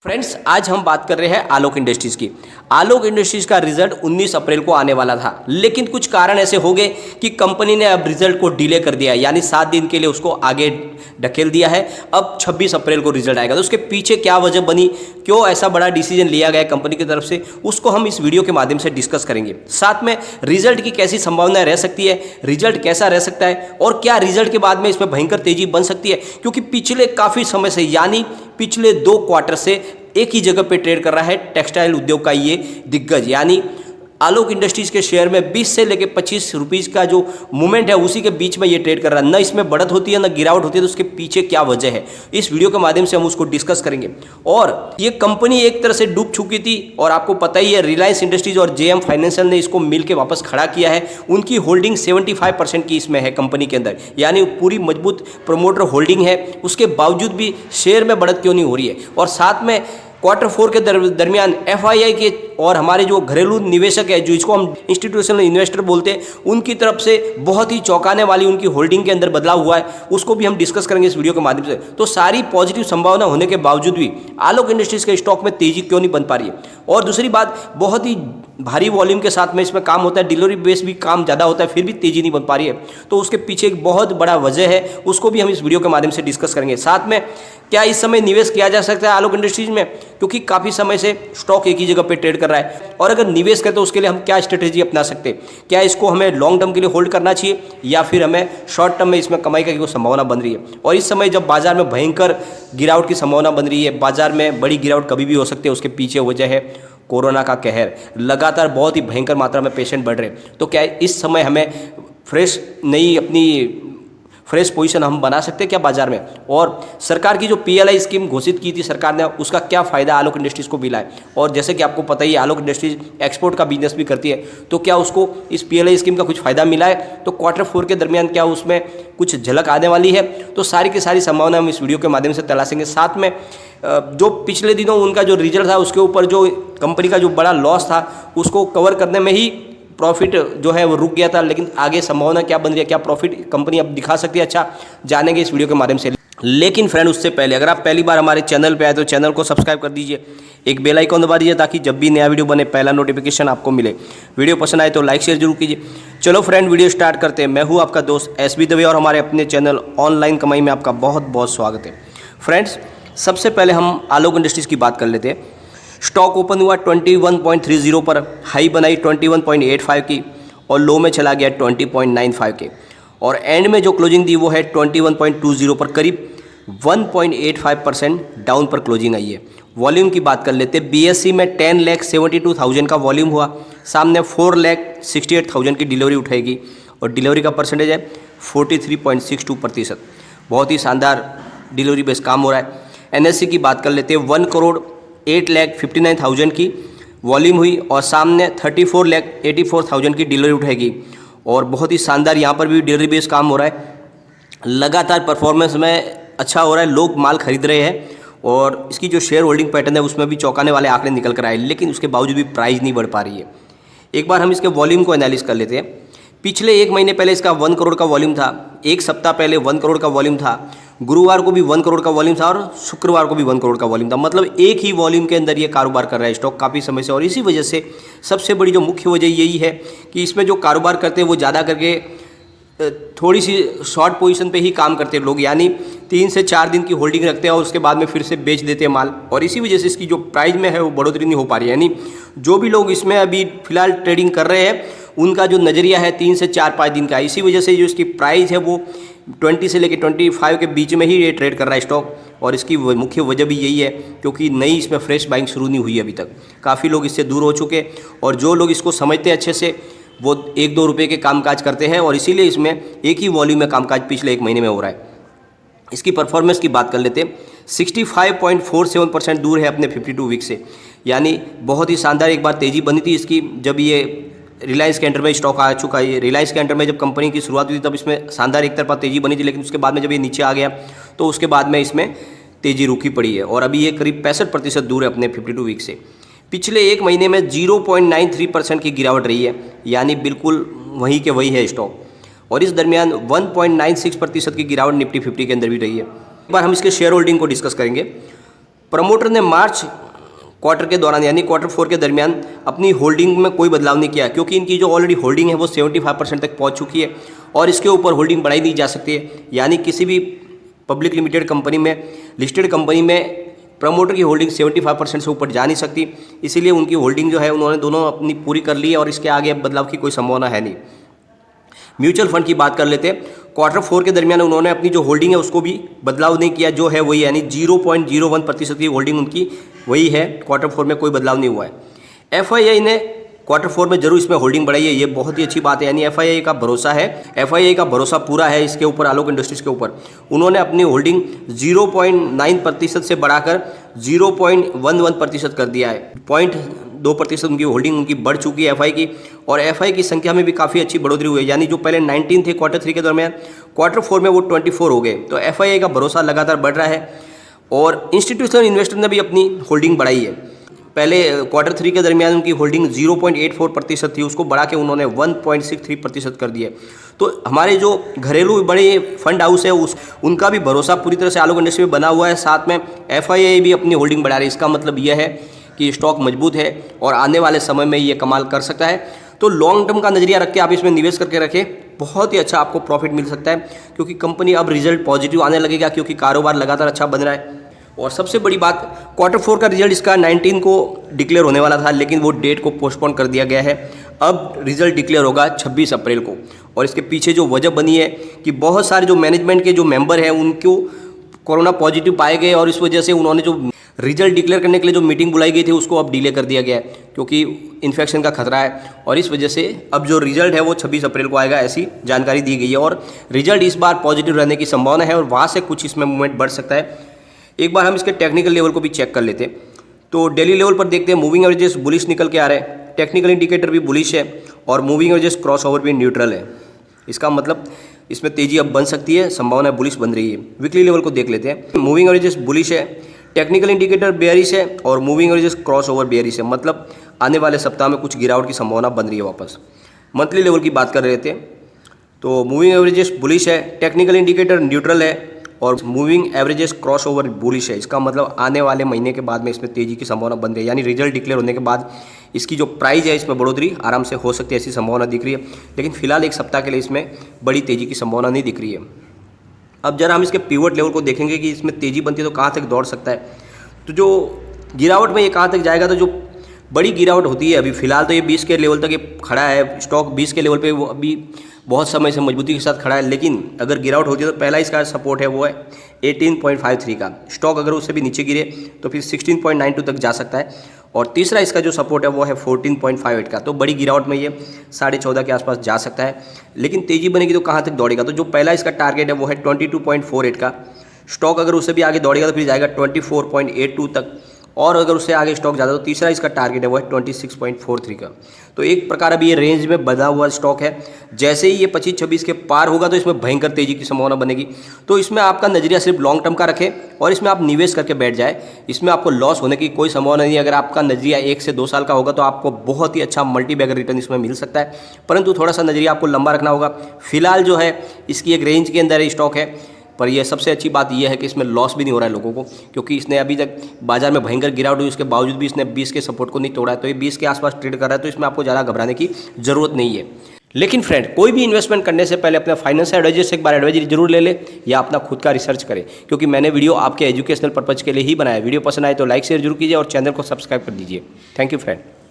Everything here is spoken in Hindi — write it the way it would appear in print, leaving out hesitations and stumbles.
फ्रेंड्स, आज हम बात कर रहे हैं आलोक इंडस्ट्रीज़ की। आलोक इंडस्ट्रीज़ का रिजल्ट 19 अप्रैल को आने वाला था, लेकिन कुछ कारण ऐसे हो गए कि कंपनी ने अब रिजल्ट को डिले कर दिया है, यानी 7 दिन के लिए उसको आगे ढकेल दिया है। अब 26 अप्रैल को रिजल्ट आएगा। तो उसके पीछे क्या वजह बनी, क्यों ऐसा बड़ा डिसीजन लिया गया कंपनी की तरफ से, उसको हम इस वीडियो के माध्यम से डिस्कस करेंगे। साथ में रिजल्ट की कैसी संभावना रह सकती है, रिजल्ट कैसा रह सकता है और क्या रिजल्ट के बाद में इसमें भयंकर तेजी बन सकती है, क्योंकि पिछले काफ़ी समय से यानी पिछले 2 क्वार्टर से एक ही जगह पे ट्रेड कर रहा है टेक्सटाइल उद्योग का ये दिग्गज यानी आलोक इंडस्ट्रीज के शेयर में 20 से लेकर 25 रुपीज़ का जो मूवमेंट है उसी के बीच में ये ट्रेड कर रहा है। न इसमें बढ़त होती है न गिरावट होती है। तो उसके पीछे क्या वजह है, इस वीडियो के माध्यम से हम उसको डिस्कस करेंगे। और ये कंपनी एक तरह से डूब चुकी थी और आपको पता ही है रिलायंस इंडस्ट्रीज और जेएम फाइनेंशियल ने इसको मिलकर वापस खड़ा किया है। उनकी होल्डिंग 75% की इसमें है कंपनी के अंदर, यानी पूरी मजबूत प्रोमोटर होल्डिंग है। उसके बावजूद भी शेयर में बढ़त क्यों नहीं हो रही है। और साथ में क्वार्टर 4 के दरमियान एफआईआई के और हमारे जो घरेलू निवेशक है, जो इसको हम इंस्टीट्यूशनल इन्वेस्टर बोलते हैं, उनकी तरफ से बहुत ही चौंकाने वाली उनकी होल्डिंग के अंदर बदलाव हुआ है। उसको भी हम डिस्कस करेंगे इस वीडियो के माध्यम से। तो सारी पॉजिटिव संभावना होने के बावजूद भी आलोक इंडस्ट्रीज के स्टॉक में तेजी क्यों नहीं बन पा रही है। और दूसरी बात, बहुत ही भारी वॉल्यूम के साथ में इसमें काम होता है, डिलीवरी बेस भी काम ज़्यादा होता है, फिर भी तेजी नहीं बन पा रही है। तो उसके पीछे एक बहुत बड़ा वजह है, उसको भी हम इस वीडियो के माध्यम से डिस्कस करेंगे। साथ में क्या इस समय निवेश किया जा सकता है आलोक इंडस्ट्रीज में, क्योंकि काफ़ी समय से स्टॉक एक ही जगह पे ट्रेड कर रहा है। और अगर निवेश करें तो उसके लिए हम क्या स्ट्रेटेजी अपना सकते हैं, क्या इसको हमें लॉन्ग टर्म के लिए होल्ड करना चाहिए या फिर हमें शॉर्ट टर्म में इसमें कमाई की संभावना बन रही है। और इस समय जब बाजार में भयंकर गिरावट की संभावना बन रही है, बाजार में बड़ी गिरावट कभी भी हो सकती है, उसके पीछे वजह है कोरोना का कहर। लगातार बहुत ही भयंकर मात्रा में पेशेंट बढ़ रहे हैं। तो क्या इस समय हमें फ्रेश पोजीशन हम बना सकते हैं क्या बाजार में। और सरकार की जो पीएलआई स्कीम घोषित की थी सरकार ने, उसका क्या फ़ायदा आलोक इंडस्ट्रीज़ को मिला है। और जैसे कि आपको पता ही है आलोक इंडस्ट्रीज एक्सपोर्ट का बिजनेस भी करती है, तो क्या उसको इस पीएलआई स्कीम का कुछ फ़ायदा मिला है। तो क्वार्टर 4 के दरमियान क्या उसमें कुछ झलक आने वाली है। तो सारी की सारी संभावना हम इस वीडियो के माध्यम से तलाशेंगे। साथ में जो पिछले दिनों उनका जो रिजल्ट था उसके ऊपर जो कंपनी का जो बड़ा लॉस था उसको कवर करने में ही प्रॉफिट जो है वो रुक गया था, लेकिन आगे संभावना क्या बन रही है, क्या प्रॉफिट कंपनी अब दिखा सकती है, अच्छा जानेंगे इस वीडियो के माध्यम से। लेकिन फ्रेंड, उससे पहले अगर आप पहली बार हमारे चैनल पे आए तो चैनल को सब्सक्राइब कर दीजिए, एक बेल आइकन दबा दीजिए ताकि जब भी नया वीडियो बने पहला नोटिफिकेशन आपको मिले। वीडियो पसंद आए तो लाइक शेयर जरूर कीजिए। चलो फ्रेंड, वीडियो स्टार्ट करते हैं। मैं हूँ आपका दोस्त एसबी दवे और हमारे अपने चैनल ऑनलाइन कमाई में आपका बहुत बहुत स्वागत है। फ्रेंड्स, सबसे पहले हम आलोक इंडस्ट्रीज़ की बात कर लेते हैं। स्टॉक ओपन हुआ 21.30 पर, हाई बनाई 21.85 की और लो में चला गया 20.95 के, और एंड में जो क्लोजिंग दी वो है 21.20 पर, करीब 1.85% डाउन पर क्लोजिंग आई है। वॉल्यूम की बात कर लेते हैं। बीएससी में 10,72,000 का वॉल्यूम हुआ, सामने 4,68,000 की डिलीवरी उठाएगी और डिलीवरी का परसेंटेज है 43.62%। बहुत ही शानदार डिलीवरी बेस काम हो रहा है। एनएससी की बात कर लेते हैं। 1,08,59,000 की वॉल्यूम हुई और सामने 34,84,000 की डिलीवरी उठाएगी और बहुत ही शानदार यहाँ पर भी डिलीवरी बेस काम हो रहा है। लगातार परफॉर्मेंस में अच्छा हो रहा है, लोग माल खरीद रहे हैं और इसकी जो शेयर होल्डिंग पैटर्न है उसमें भी चौंकाने वाले आंकड़े निकल कर आए, लेकिन उसके बावजूद भी प्राइस नहीं बढ़ पा रही है। एक बार हम इसके वॉल्यूम को एनालिसिस कर लेते हैं। पिछले 1 महीने पहले इसका 1 करोड़ का वॉल्यूम था, एक सप्ताह पहले 1 करोड़ का वॉल्यूम था, गुरुवार को भी 1 करोड़ का वॉल्यूम था और शुक्रवार को भी 1 करोड़ का वॉल्यूम था। मतलब एक ही वॉल्यूम के अंदर ये कारोबार कर रहा है स्टॉक काफ़ी समय से। और इसी वजह से सबसे बड़ी जो मुख्य वजह यही है कि इसमें जो कारोबार करते हैं वो ज़्यादा करके थोड़ी सी शॉर्ट पोजीशन पे ही काम करते हैं लोग, यानी 3 से 4 दिन की होल्डिंग रखते हैं और उसके बाद में फिर से बेच देते हैं माल। और इसी वजह से इसकी जो प्राइस में है वो बढ़ोतरी नहीं हो पा रही है। यानी जो भी लोग इसमें अभी फिलहाल ट्रेडिंग कर रहे हैं उनका जो नज़रिया है 3 से 4-5 दिन का। इसी वजह से जो इसकी प्राइस है वो 20 से लेकर 25 के बीच में ही ये ट्रेड कर रहा है स्टॉक। और इसकी मुख्य वजह भी यही है क्योंकि नई इसमें फ्रेश बाइंग शुरू नहीं हुई अभी तक, काफ़ी लोग इससे दूर हो चुके और जो लोग इसको समझते हैं अच्छे से वो 1-2 रुपये के कामकाज करते हैं और इसीलिए इसमें एक ही वॉल्यूम में कामकाज पिछले 1 महीने में हो रहा है। इसकी परफॉर्मेंस की बात कर लेते हैं। 65.47% दूर है अपने 52 वीक से, यानी बहुत ही शानदार एक बार तेज़ी बनी थी इसकी जब ये रिलायंस के अंडर में स्टॉक आ चुका है। रिलायंस के अंडर में जब कंपनी की शुरुआत हुई तब इसमें शानदार एक तरफा तेज़ी बनी थी, लेकिन उसके बाद में जब ये नीचे आ गया तो उसके बाद में इसमें तेज़ी रुकी पड़ी है और अभी ये करीब 65% दूर है अपने 52 वीक से। पिछले 1 महीने में 0.93% की गिरावट रही है, यानी बिल्कुल वही के वही है स्टॉक। और इस दरमियान 1.96% की गिरावट निफ्टी 50 के अंदर भी रही है। एक बार हम इसके शेयर होल्डिंग को डिस्कस करेंगे। प्रमोटर ने मार्च क्वार्टर के दौरान यानी Q4 के दरमियान अपनी होल्डिंग में कोई बदलाव नहीं किया, क्योंकि इनकी जो ऑलरेडी होल्डिंग है वो 75% तक पहुंच चुकी है और इसके ऊपर होल्डिंग बढ़ाई नहीं जा सकती है। यानी किसी भी पब्लिक लिमिटेड कंपनी में, लिस्टेड कंपनी में प्रमोटर की होल्डिंग 75% से ऊपर जा नहीं सकती, इसीलिए उनकी होल्डिंग जो है उन्होंने दोनों अपनी पूरी कर ली है और इसके आगे बदलाव की कोई संभावना है नहीं। म्यूचुअल फंड की बात कर लेते हैं। Q4 के दरमियान उन्होंने अपनी जो होल्डिंग है उसको भी बदलाव नहीं किया, जो है वही, यानी 0.01% की होल्डिंग उनकी वही है। Q4 में कोई बदलाव नहीं हुआ है। FII ने Q4 में जरूर इसमें होल्डिंग बढ़ाई है, ये बहुत ही अच्छी बात है। यानी FII का भरोसा है, FII का भरोसा पूरा है इसके ऊपर, आलोक इंडस्ट्रीज के ऊपर। उन्होंने अपनी होल्डिंग 0.9% से बढ़ाकर 0.11% कर दिया है। 0.2% उनकी होल्डिंग उनकी बढ़ चुकी है FI की, और FI की संख्या में भी काफ़ी अच्छी बढ़ोतरी हुई है। यानी जो पहले 19 थे Q3 के दरमियान, Q4 में वो 24 हो गए। तो FII का भरोसा लगातार बढ़ रहा है और इंस्टीट्यूशनल इन्वेस्टर ने भी अपनी होल्डिंग बढ़ाई है। पहले Q3 के दरमियान उनकी होल्डिंग 0.84% थी, उसको बढ़ा के उन्होंने 1.63% कर दिया। तो हमारे जो घरेलू बड़े फंड हाउस है उनका भी भरोसा पूरी तरह से आलोक इंडस्ट्री में बना हुआ है। साथ में FII भी अपनी होल्डिंग बढ़ा रही है। इसका मतलब यह है कि स्टॉक मजबूत है और आने वाले समय में ये कमाल कर सकता है। तो लॉन्ग टर्म का नजरिया रख के आप इसमें निवेश करके रखें, बहुत ही अच्छा आपको प्रॉफिट मिल सकता है, क्योंकि कंपनी अब रिजल्ट पॉजिटिव आने लगेगा, क्योंकि कारोबार लगातार अच्छा बन रहा है। और सबसे बड़ी बात, Q4 का रिजल्ट इसका 19 को डिक्लेयर होने वाला था, लेकिन वो डेट को पोस्टपोन कर दिया गया है। अब रिजल्ट डिक्लेयर होगा 26 अप्रैल को। और इसके पीछे जो वजह बनी है कि बहुत सारे जो मैनेजमेंट के जो मेंबर हैं उनको कोरोना पॉजिटिव पाए गए, और इस वजह से उन्होंने जो रिजल्ट डिक्लेयर करने के लिए जो मीटिंग बुलाई गई थी उसको अब डिले कर दिया गया है, क्योंकि इन्फेक्शन का खतरा है। और इस वजह से अब जो रिजल्ट है वो 26 अप्रैल को आएगा, ऐसी जानकारी दी गई है। और रिजल्ट इस बार पॉजिटिव रहने की संभावना है और वहाँ से कुछ इसमें मूवमेंट बढ़ सकता है। एक बार हम इसके टेक्निकल लेवल को भी चेक कर लेते हैं। तो डेली लेवल पर देखते हैं, मूविंग एवरेजेस बुलिश निकल के आ रहे हैं, टेक्निकल इंडिकेटर भी बुलिश है और मूविंग एवरेजेस क्रॉस ओवर भी न्यूट्रल है। इसका मतलब इसमें तेजी अब बन सकती है, संभावना बुलिश बन रही है। वीकली लेवल को देख लेते हैं। मूविंग एवरेजेस बुलिश है, टेक्निकल इंडिकेटर बेयरिश है और moving averages cross over bearish है। मतलब आने वाले सप्ताह में कुछ गिरावट की संभावना बन रही है वापस। मंथली लेवल की बात कर रहे थे, तो मूविंग एवरेजेस बुलिश है, टेक्निकल इंडिकेटर न्यूट्रल है और moving averages cross over bullish है। इसका मतलब आने वाले महीने के बाद में इसमें तेजी की संभावना बन रही है। यानी रिजल्ट डिक्लेयर होने के बाद इसकी जो प्राइस है इसमें बढ़ोतरी आराम से हो सकती है, ऐसी संभावना दिख रही है। लेकिन फिलहाल एक सप्ताह के लिए इसमें बड़ी तेजी की संभावना नहीं दिख रही है। अब जरा हम इसके पिवट लेवल को देखेंगे कि इसमें तेजी बनती है तो कहाँ तक दौड़ सकता है। तो जो गिरावट में ये कहाँ तक जाएगा, तो जो बड़ी गिरावट होती है अभी फिलहाल तो ये 20 के लेवल तक ये खड़ा है। स्टॉक 20 के लेवल पे वो अभी बहुत समय से मजबूती के साथ खड़ा है, लेकिन अगर गिरावट होती है तो पहला इसका सपोर्ट है वो है 18.53 का। स्टॉक अगर उससे भी नीचे गिरे तो फिर 16.92 तक जा सकता है। और तीसरा इसका जो सपोर्ट है वो है 14.58 का। तो बड़ी गिरावट में ये 14.5 के आसपास जा सकता है, लेकिन तेजी बनेगी तो कहाँ तक दौड़ेगा। तो जो पहला इसका टारगेट है वो है 22.48 का। स्टॉक अगर उससे भी आगे दौड़ेगा तो फिर जाएगा 24.82 तक, और अगर उससे आगे स्टॉक ज़्यादा तो तीसरा इसका टारगेट है वो है 26.43 का। तो एक प्रकार अभी ये रेंज में बना हुआ स्टॉक है। जैसे ही ये 25-26 के पार होगा तो इसमें भयंकर तेजी की संभावना बनेगी। तो इसमें आपका नजरिया सिर्फ लॉन्ग टर्म का रखें और इसमें आप निवेश करके बैठ जाए। इसमें आपको लॉस होने की कोई संभावना नहीं है। अगर आपका नजरिया 1 से 2 साल का होगा तो आपको बहुत ही अच्छा मल्टी बैगर रिटर्न इसमें मिल सकता है, परंतु थोड़ा सा नजरिया आपको लंबा रखना होगा। फिलहाल जो है इसकी एक रेंज के अंदर स्टॉक है, पर यह सबसे अच्छी बात यह है कि इसमें लॉस भी नहीं हो रहा है लोगों को, क्योंकि इसने अभी तक बाजार में भयंकर गिरावट हुई उसके बावजूद भी इसने 20 के सपोर्ट को नहीं तोड़ा है। तो ये 20 के आसपास ट्रेड कर रहा है, तो इसमें आपको ज़्यादा घबराने की जरूरत नहीं है। लेकिन फ्रेंड, कोई भी इन्वेस्टमेंट करने से पहले अपने फाइनेंशियल एडवाइजर से एक बार एडवाइजरी जरूर ले ले या अपना खुद का रिसर्च करें, क्योंकि मैंने वीडियो आपके एजुकेशनल पर्पज़ के लिए ही बनाया। वीडियो पसंद आए तो लाइक शेयर जरूर कीजिए और चैनल को सब्सक्राइब कर दीजिए। Thank you friend.